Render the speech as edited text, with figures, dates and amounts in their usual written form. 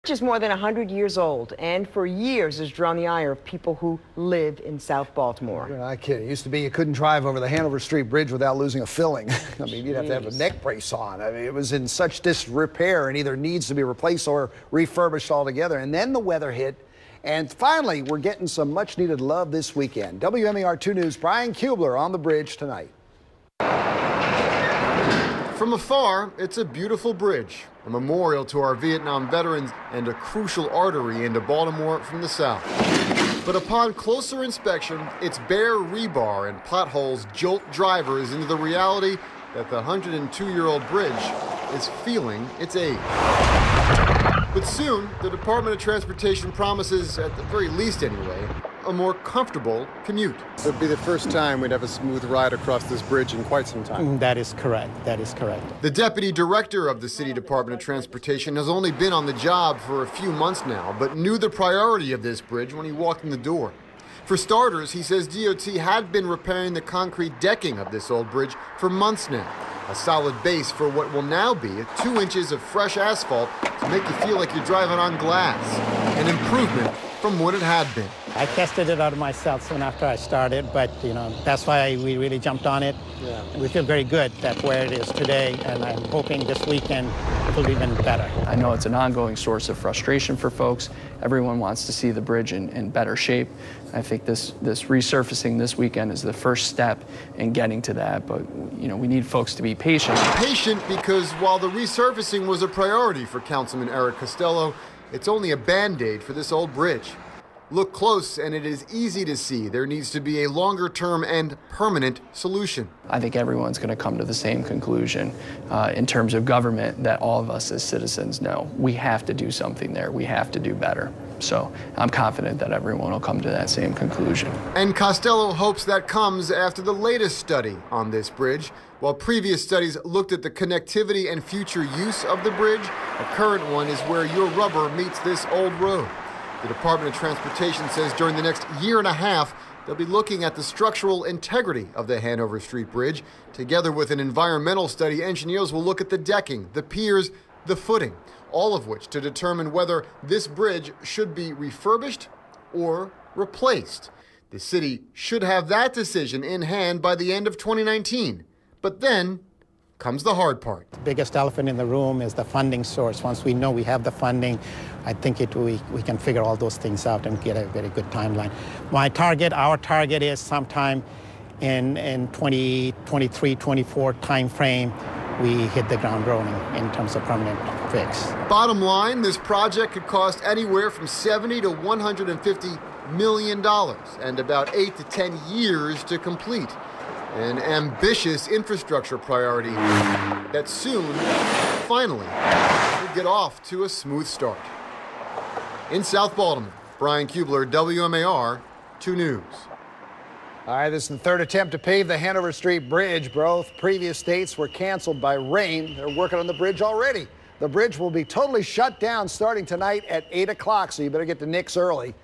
Is more than 100 years old and for years has drawn the ire of people who live in South Baltimore. You're not kidding. It used to be you couldn't drive over the Hanover Street bridge without losing a filling. I mean, you'd have to have a neck brace on. I mean, it was in such disrepair and either needs to be replaced or refurbished altogether. And then the weather hit, and finally we're getting some much needed love this weekend. WMAR 2 News' Brian Kubler on the bridge tonight. From afar, it's a beautiful bridge, a memorial to our Vietnam veterans and a crucial artery into Baltimore from the south. But upon closer inspection, its bare rebar and potholes jolt drivers into the reality that the 102-year-old bridge is feeling its age. But soon, the Department of Transportation promises, at the very least anyway, a more comfortable commute. It would be the first time we'd have a smooth ride across this bridge in quite some time. That is correct. That is correct. The deputy director of the City Department of Transportation has only been on the job for a few months now, but knew the priority of this bridge when he walked in the door. For starters, he says DOT had been repairing the concrete decking of this old bridge for months now. A solid base for what will now be 2 inches of fresh asphalt to make you feel like you're driving on glass. An improvement from what it had been. I tested it out myself soon after I started, but that's why we really jumped on it. Yeah. We feel very good that where it is today, and I'm hoping this weekend it will be even better. I know it's an ongoing source of frustration for folks. Everyone wants to see the bridge in better shape. I think this resurfacing this weekend is the first step in getting to that, but we need folks to be patient. Patient because while the resurfacing was a priority for Councilman Eric Costello, it's only a Band-Aid for this old bridge. Look close and it is easy to see there needs to be a longer-term and permanent solution. I think everyone's going to come to the same conclusion in terms of government that all of us as citizens know. We have to do something there. We have to do better. So I'm confident that everyone will come to that same conclusion. And Costello hopes that comes after the latest study on this bridge. While previous studies looked at the connectivity and future use of the bridge, the current one is where your rubber meets this old road. The Department of Transportation says during the next year and a half, they'll be looking at the structural integrity of the Hanover Street Bridge. Together with an environmental study, engineers will look at the decking, the piers, the footing, all of which to determine whether this bridge should be refurbished or replaced. The city should have that decision in hand by the end of 2019. But then comes the hard part. The biggest elephant in the room is the funding source. Once we know we have the funding, I think we can figure all those things out and get a very good timeline. Our target is sometime in 2023, 24 timeframe, we hit the ground rolling in terms of permanent fix. Bottom line, this project could cost anywhere from $70 to $150 million and about 8 to 10 years to complete. An ambitious infrastructure priority that soon, finally, will get off to a smooth start. In South Baltimore, Brian Kubler, WMAR 2 News. All right, this is the third attempt to pave the Hanover Street Bridge. Both previous dates were canceled by rain. They're working on the bridge already. The bridge will be totally shut down starting tonight at 8 o'clock, so you better get to Nick's early.